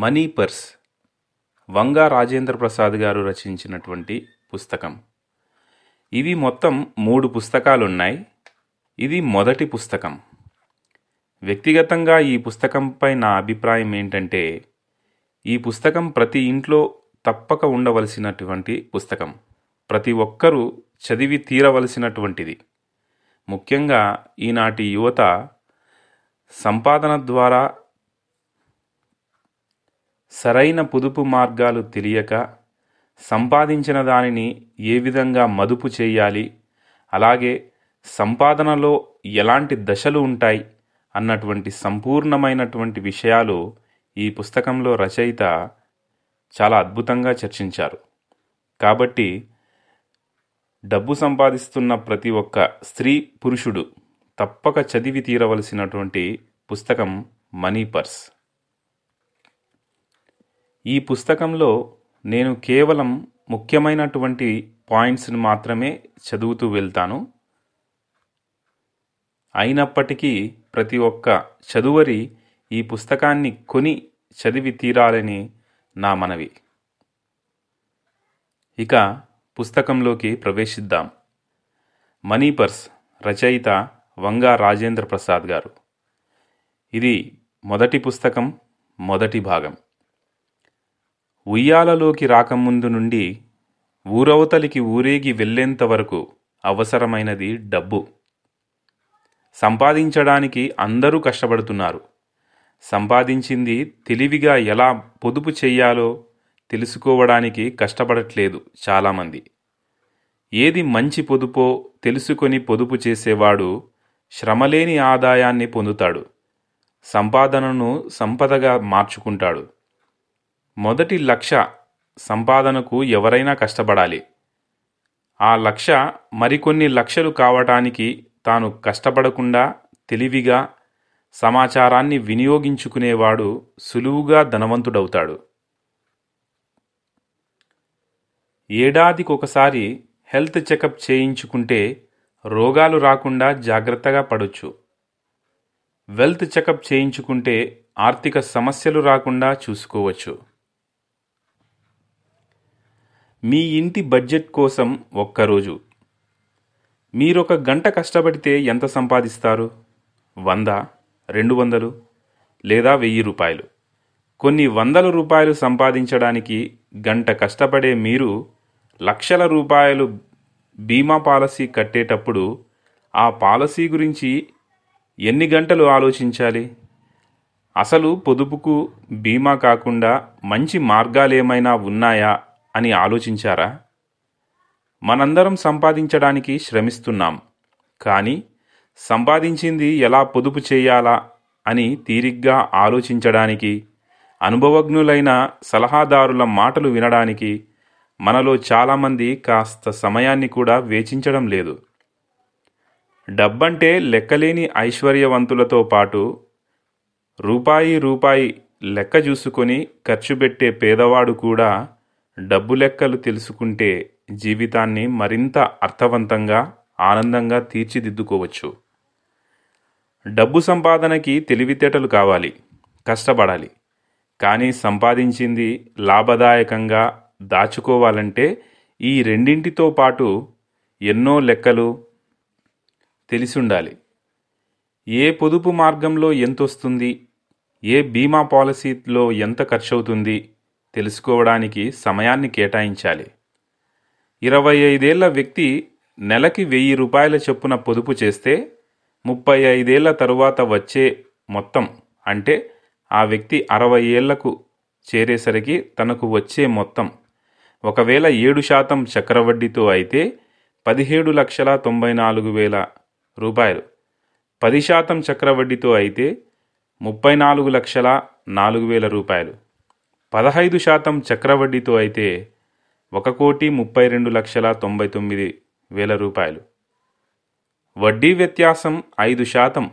Money purse Vanga Rajendra Prasad గారు రచించినటువంటి పుస్తకం. ఇవి మొత్తం 3 పుస్తకాలున్నాయి. ఇది మొదటి పుస్తకం. వ్యక్తిగతంగా ఈ పుస్తకంపై నా అభిప్రాయం ఏంటంటే, ఈ పుస్తకం ప్రతి ఇంట్లో తప్పక ఉండవలసినటువంటి పుస్తకం. ప్రతి ఒక్కరూ చదివి తీరవలసినటువంటిది. ముఖ్యంగా ఈనాటి యువత సంపాదన ద్వారా సరైన పొదుపు మార్గాలు తెలియక, సంపాదించిన దానిని ఏ విధంగా మదుపు చేయాలి, అలాగే సంపాదనలో ఎలాంటి దశలు ఉంటాయి అన్నటువంటి సంపూర్ణమైనటువంటి విషయాలు ఈ పుస్తకంలో రచయిత చాలా అద్భుతంగా చర్చించారు. కాబట్టి డబ్బు సంపాదిస్తున్న ప్రతి ఒక్క స్త్రీ పురుషుడు తప్పక చదివి తీరవలసినటువంటి పుస్తకం మనీ పర్స్. ఈ పుస్తకంలో నేను కేవలం ముఖ్యమైనటువంటి పాయింట్స్ని మాత్రమే చదువుతూ వెళ్తాను. అయినప్పటికీ ప్రతి ఒక్క చదువరి ఈ పుస్తకాన్ని కొని చదివి తీరాలని నా మనవి. ఇక పుస్తకంలోకి ప్రవేశిద్దాం. మనీ పర్స్ రచయిత వంగా రాజేంద్ర ప్రసాద్ గారు. ఇది మొదటి పుస్తకం, మొదటి భాగం. ఉయ్యాలలోకి రాకముందు నుండి ఊరవతలికి ఊరేగి వెళ్ళేంత వరకు అవసరమైనది డబ్బు. సంపాదించడానికి అందరూ కష్టపడుతున్నారు. సంపాదించింది తెలివిగా ఎలా పొదుపు చెయ్యాలో తెలుసుకోవడానికి కష్టపడట్లేదు చాలామంది. ఏది మంచి పొదుపో తెలుసుకొని పొదుపు చేసేవాడు శ్రమలేని ఆదాయాన్ని పొందుతాడు. సంపాదనను సంపదగా మార్చుకుంటాడు. మొదటి లక్ష్య సంపాదనకు ఎవరైనా కష్టపడాలి. ఆ లక్ష్య మరికొన్ని లక్షలు కావటానికి తాను కష్టపడకుండా తెలివిగా సమాచారాన్ని వినియోగించుకునేవాడు సులువుగా ధనవంతుడవుతాడు. ఏడాదికొకసారి హెల్త్ చెకప్ చేయించుకుంటే రోగాలు రాకుండా జాగ్రత్తగా పడొచ్చు. వెల్త్ చెకప్ చేయించుకుంటే ఆర్థిక సమస్యలు రాకుండా చూసుకోవచ్చు. మీ ఇంటి బడ్జెట్ కోసం ఒక్కరోజు మీరొక గంట కష్టపడితే ఎంత సంపాదిస్తారు? 100, 200 లేదా 1000 రూపాయలు. కొన్ని వందల రూపాయలు సంపాదించడానికి గంట కష్టపడే మీరు లక్షల రూపాయలు బీమా పాలసీ కట్టేటప్పుడు ఆ పాలసీ గురించి ఎన్ని గంటలు ఆలోచించాలి? అసలు పొదుపుకు బీమా కాకుండా మంచి మార్గాలేమైనా ఉన్నాయా అని ఆలోచించారా? మనందరం సంపాదించడానికి శ్రమిస్తున్నాం. కానీ సంపాదించింది ఎలా పొదుపు చేయాలా అని తీరిగ్గా ఆలోచించడానికి, అనుభవజ్ఞులైన సలహాదారుల మాటలు వినడానికి మనలో చాలామంది కాస్త సమయాన్ని కూడా వేచించడం లేదు. డబ్బంటే లెక్కలేని ఐశ్వర్యవంతులతో పాటు రూపాయి లెక్క చూసుకొని ఖర్చు పెట్టే పేదవాడు కూడా డబ్బు లెక్కలు తెలుసుకుంటే జీవితాన్ని మరింత అర్థవంతంగా, ఆనందంగా తీర్చిదిద్దుకోవచ్చు. డబ్బు సంపాదనకి తెలివితేటలు కావాలి, కష్టపడాలి. కానీ సంపాదించింది లాభదాయకంగా దాచుకోవాలంటే ఈ రెండింటితో పాటు ఎన్నో లెక్కలు తెలిసుండాలి. ఏ పొదుపు మార్గంలో ఎంతొస్తుంది, ఏ బీమా పాలసీలో ఎంత ఖర్చవుతుంది తెలుసుకోవడానికి సమయాన్ని కేటాయించాలి. 25 ఏళ్ల వ్యక్తి నెలకి 1000 రూపాయల చొప్పున పొదుపు చేస్తే 35 ఏళ్ల తరువాత వచ్చే మొత్తం, అంటే ఆ వ్యక్తి 60 ఏళ్లకు చేరేసరికి తనకు వచ్చే మొత్తం ఒకవేళ 7% చక్రవడ్డీతో అయితే 17,94,000 రూపాయలు. 10% చక్రవడ్డీతో అయితే 34,04,000 రూపాయలు. 15% చక్రవడ్డీతో అయితే 1,32,99,000 రూపాయలు. వడ్డీ వ్యత్యాసం 5%.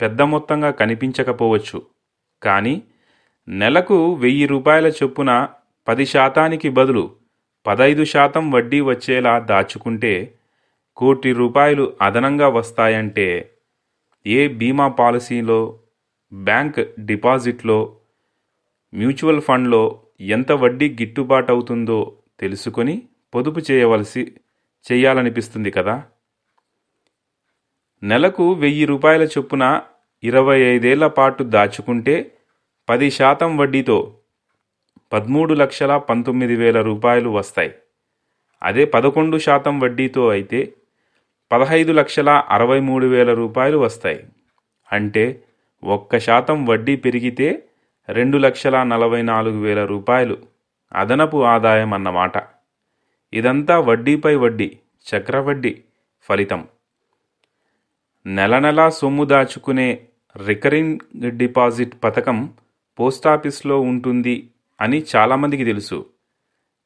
పెద్ద మొత్తంగా కనిపించకపోవచ్చు. కానీ నెలకు 1000 రూపాయల చొప్పున 10%కి బదులు 15% వడ్డీ వచ్చేలా దాచుకుంటే ₹1,00,00,000 అదనంగా వస్తాయంటే ఏ బీమా పాలసీలో, బ్యాంక్ డిపాజిట్లో మ్యూచువల్ ఫండ్లో ఎంత వడ్డీ గిట్టుబాటు అవుతుందో తెలుసుకొని పొదుపు చేయాలనిపిస్తుంది కదా. నెలకు 1000 రూపాయల చొప్పున 25 ఏళ్ల పాటు దాచుకుంటే 10% వడ్డీతో 13,19,000 రూపాయలు వస్తాయి. అదే 11% వడ్డీతో అయితే 15,63,000 రూపాయలు వస్తాయి. అంటే 1% వడ్డీ పెరిగితే 2,44,000 రూపాయలు అదనపు ఆదాయం అన్నమాట. ఇదంతా వడ్డీపై వడ్డీ, చక్రవడ్డీ ఫలితం. నెల నెలా సొమ్ము దాచుకునే రికరింగ్ డిపాజిట్ పథకం పోస్టాఫీస్లో ఉంటుంది అని చాలామందికి తెలుసు.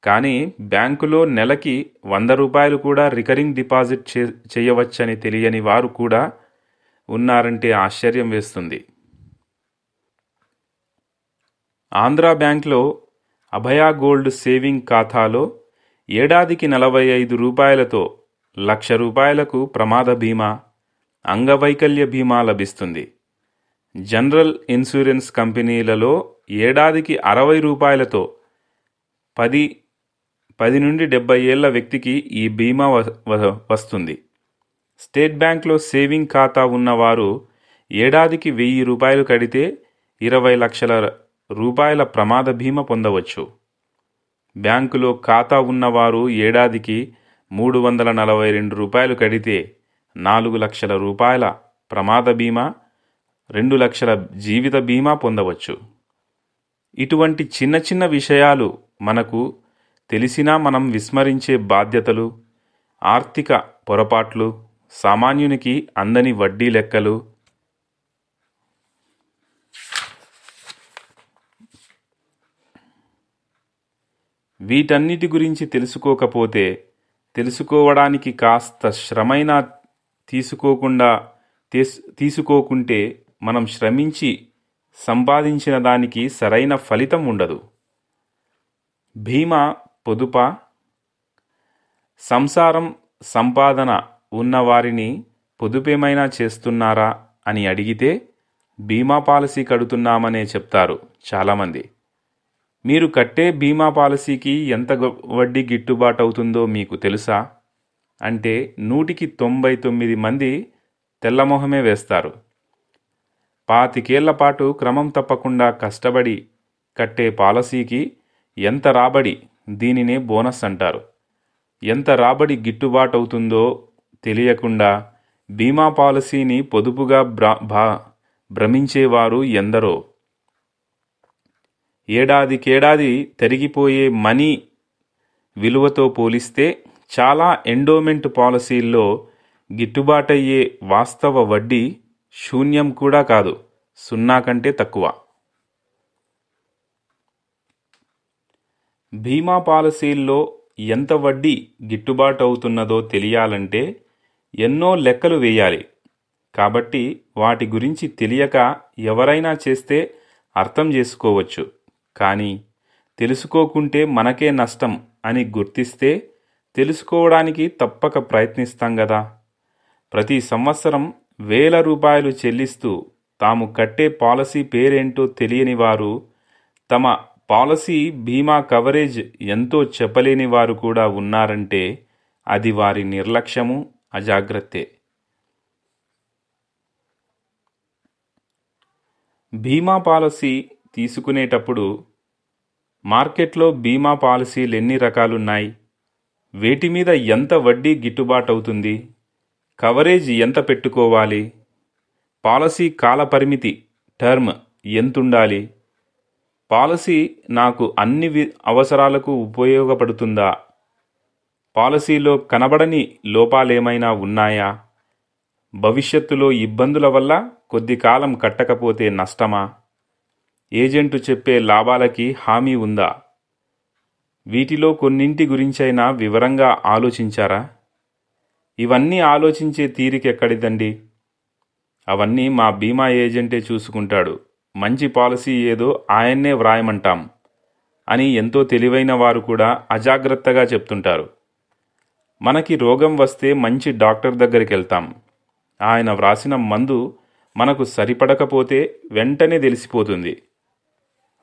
కానీ బ్యాంకులో నెలకి 100 రూపాయలు కూడా రికరింగ్ డిపాజిట్ చేయవచ్చని తెలియని వారు కూడా ఉన్నారంటే ఆశ్చర్యం వేస్తుంది. ఆంధ్రా బ్యాంక్లో అభయ గోల్డ్ సేవింగ్ ఖాతాలో ఏడాదికి 45 రూపాయలతో 1,00,000 రూపాయలకు ప్రమాద బీమా, అంగవైకల్య బీమా లభిస్తుంది. జనరల్ ఇన్సూరెన్స్ కంపెనీలలో ఏడాదికి 60 రూపాయలతో 10 నుండి 70 ఏళ్ల వ్యక్తికి ఈ బీమా వస్తుంది. స్టేట్ బ్యాంక్లో సేవింగ్ ఖాతా ఉన్నవారు ఏడాదికి 1000 రూపాయలు కడితే 20 లక్షల రూపాయల ప్రమాద బీమా పొందవచ్చు. బ్యాంకులో ఖాతా ఉన్నవారు ఏడాదికి 342 రూపాయలు కడితే 4 లక్షల రూపాయల ప్రమాద బీమా, 2 లక్షల జీవిత బీమా పొందవచ్చు. ఇటువంటి చిన్న చిన్న విషయాలు మనకు తెలిసినా మనం విస్మరించే బాధ్యతలు, ఆర్థిక పొరపాట్లు, సామాన్యునికి అందని వడ్డీ లెక్కలు, వీటన్నిటి గురించి తెలుసుకోకపోతే, తెలుసుకోవడానికి కాస్త శ్రమైనా తీసుకోకుంటే మనం శ్రమించి సంపాదించిన దానికి సరైన ఫలితం ఉండదు. బీమా పొదుపా? సంసారం, సంపాదన ఉన్నవారిని పొదుపేమైనా చేస్తున్నారా అని అడిగితే బీమా పాలసీ కడుతున్నామనే చెప్తారు చాలామంది. మీరు కట్టే బీమా పాలసీకి ఎంత వడ్డీ గిట్టుబాటు అవుతుందో మీకు తెలుసా అంటే 100కి 99 మంది తెల్లమొహమే వేస్తారు. 25 ఏళ్ల పాటు క్రమం తప్పకుండా కష్టపడి కట్టే పాలసీకి ఎంత రాబడి, దీనినే బోనస్ అంటారు. ఎంత రాబడి గిట్టుబాటు అవుతుందో తెలియకుండా బీమా పాలసీని పొదుపుగా భ్రమించేవారు ఎందరో. ఏడాదికేడాది తరిగిపోయే మనీ విలువతో పోలిస్తే చాలా ఎండోమెంట్ పాలసీల్లో గిట్టుబాటయ్యే వాస్తవ వడ్డీ శూన్యం కూడా కాదు, 0 కంటే తక్కువ. బీమా పాలసీల్లో ఎంత వడ్డీ గిట్టుబాటు అవుతున్నదో తెలియాలంటే ఎన్నో లెక్కలు వేయాలి. కాబట్టి వాటి గురించి తెలియక ఎవరైనా చేస్తే అర్థం చేసుకోవచ్చు. కానీ తెలుసుకోకుంటే మనకే నష్టం అని గుర్తిస్తే తెలుసుకోవడానికి తప్పక ప్రయత్నిస్తాం కదా. ప్రతి సంవత్సరం 1000 రూపాయలు చెల్లిస్తూ తాము కట్టే పాలసీ పేరేంటో తెలియని వారు, తమ పాలసీ బీమా కవరేజ్ ఎంతో చెప్పలేని వారు కూడా ఉన్నారంటే అది వారి నిర్లక్ష్యము, అజాగ్రత్తే. బీమా పాలసీ తీసుకునేటప్పుడు మార్కెట్లో బీమా పాలసీలు ఎన్ని రకాలున్నాయి, వేటి మీద ఎంత వడ్డీ గిట్టుబాటు అవుతుంది, కవరేజ్ ఎంత పెట్టుకోవాలి, పాలసీ కాలపరిమితి టర్మ్ ఎంతుండాలి, పాలసీ నాకు అన్ని అవసరాలకు ఉపయోగపడుతుందా, పాలసీలో కనబడని లోపాలేమైనా ఉన్నాయా, భవిష్యత్తులో ఇబ్బందుల వల్ల కొద్ది కాలం కట్టకపోతే నష్టమా, ఏజెంటు చెప్పే లాభాలకి హామీ ఉందా, వీటిలో కొన్నింటి గురించైనా వివరంగా ఆలోచించారా? ఇవన్నీ ఆలోచించే తీరికెక్కడిదండి? అవన్నీ మా బీమా ఏజెంటే చూసుకుంటాడు, మంచి పాలసీ ఏదో ఆయన్నే వ్రాయమంటాం అని ఎంతో తెలివైన వారు కూడా అజాగ్రత్తగా చెప్తుంటారు. మనకి రోగం వస్తే మంచి డాక్టర్ దగ్గరికి వెళ్తాం. ఆయన వ్రాసిన మందు మనకు సరిపడకపోతే వెంటనే తెలిసిపోతుంది.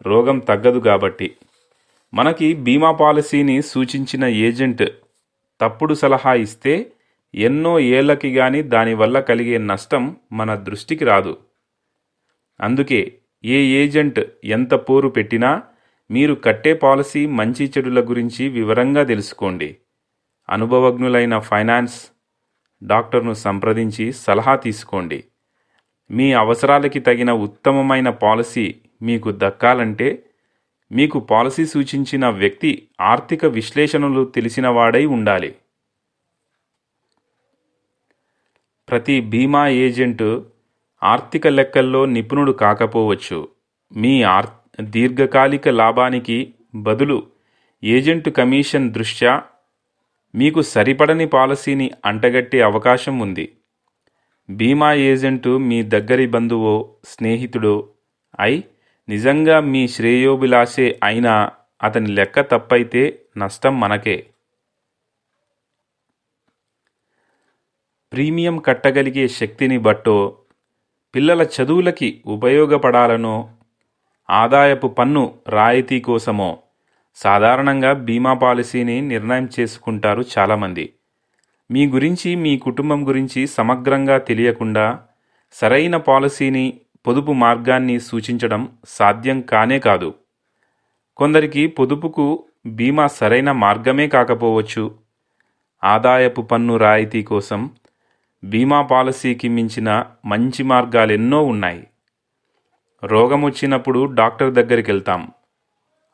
రోగం తగ్గదు కాబట్టి. మనకి బీమా పాలసీని సూచించిన ఏజెంట్ తప్పుడు సలహా ఇస్తే ఎన్నో ఏళ్లకి గాని దానివల్ల కలిగే నష్టం మన దృష్టికి రాదు. అందుకే ఏ ఏజెంట్ ఎంత పోరు పెట్టినా మీరు కట్టే పాలసీ మంచి చెడుల గురించి వివరంగా తెలుసుకోండి. అనుభవజ్ఞులైన ఫైనాన్స్ డాక్టర్ను సంప్రదించి సలహా తీసుకోండి. మీ అవసరాలకి తగిన ఉత్తమమైన పాలసీ మీకు దక్కాలంటే మీకు పాలసీ సూచించిన వ్యక్తి ఆర్థిక విశ్లేషణలు తెలిసినవాడై ఉండాలి. ప్రతి బీమా ఏజెంటు ఆర్థిక లెక్కల్లో నిపుణుడు కాకపోవచ్చు. మీ దీర్ఘకాలిక లాభానికి బదులు ఏజెంటు కమిషన్ దృష్ట్యా మీకు సరిపడని పాలసీని అంటగట్టే అవకాశం ఉంది. బీమా ఏజెంటు మీ దగ్గరి బంధువో స్నేహితుడో అయి నిజంగా మీ శ్రేయోభిలాషే అయినా అతని లెక్క తప్పైతే నష్టం మనకే. ప్రీమియం కట్టగలిగే శక్తిని బట్టో, పిల్లల చదువులకి ఉపయోగపడాలనో, ఆదాయపు పన్ను రాయితీ కోసమో సాధారణంగా బీమా పాలసీని నిర్ణయం చేసుకుంటారు చాలామంది. మీ గురించి మీ కుటుంబం గురించి సమగ్రంగా తెలియకుండా సరైన పాలసీని పొదుపు మార్గాన్ని సూచించడం సాధ్యం కానే కాదు. కొందరికి పొదుపుకు బీమా సరైన మార్గమే కాకపోవచ్చు. ఆదాయపు పన్ను రాయితీ కోసం బీమా పాలసీకి మించిన మంచి మార్గాలెన్నో ఉన్నాయి. రోగం వచ్చినప్పుడు డాక్టర్ దగ్గరికి వెళ్తాం.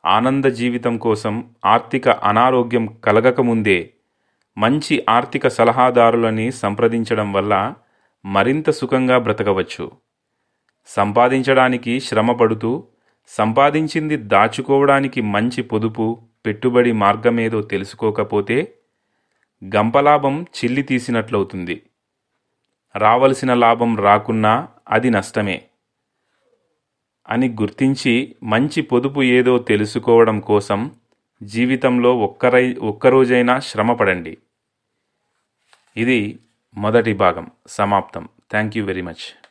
ఆనంద జీవితం కోసం ఆర్థిక అనారోగ్యం కలగకముందే మంచి ఆర్థిక సలహాదారులని సంప్రదించడం వల్ల మరింత సుఖంగా బ్రతకవచ్చు. సంపాదించడానికి శ్రమపడుతూ సంపాదించింది దాచుకోవడానికి మంచి పొదుపు పెట్టుబడి మార్గమేదో తెలుసుకోకపోతే గంపలాభం చిల్లి తీసినట్లవుతుంది. రావలసిన లాభం రాకున్నా అది నష్టమే అని గుర్తించి మంచి పొదుపు ఏదో తెలుసుకోవడం కోసం జీవితంలో ఒక్కరోజైనా శ్రమపడండి. ఇది మొదటి భాగం సమాప్తం. Thank you very much.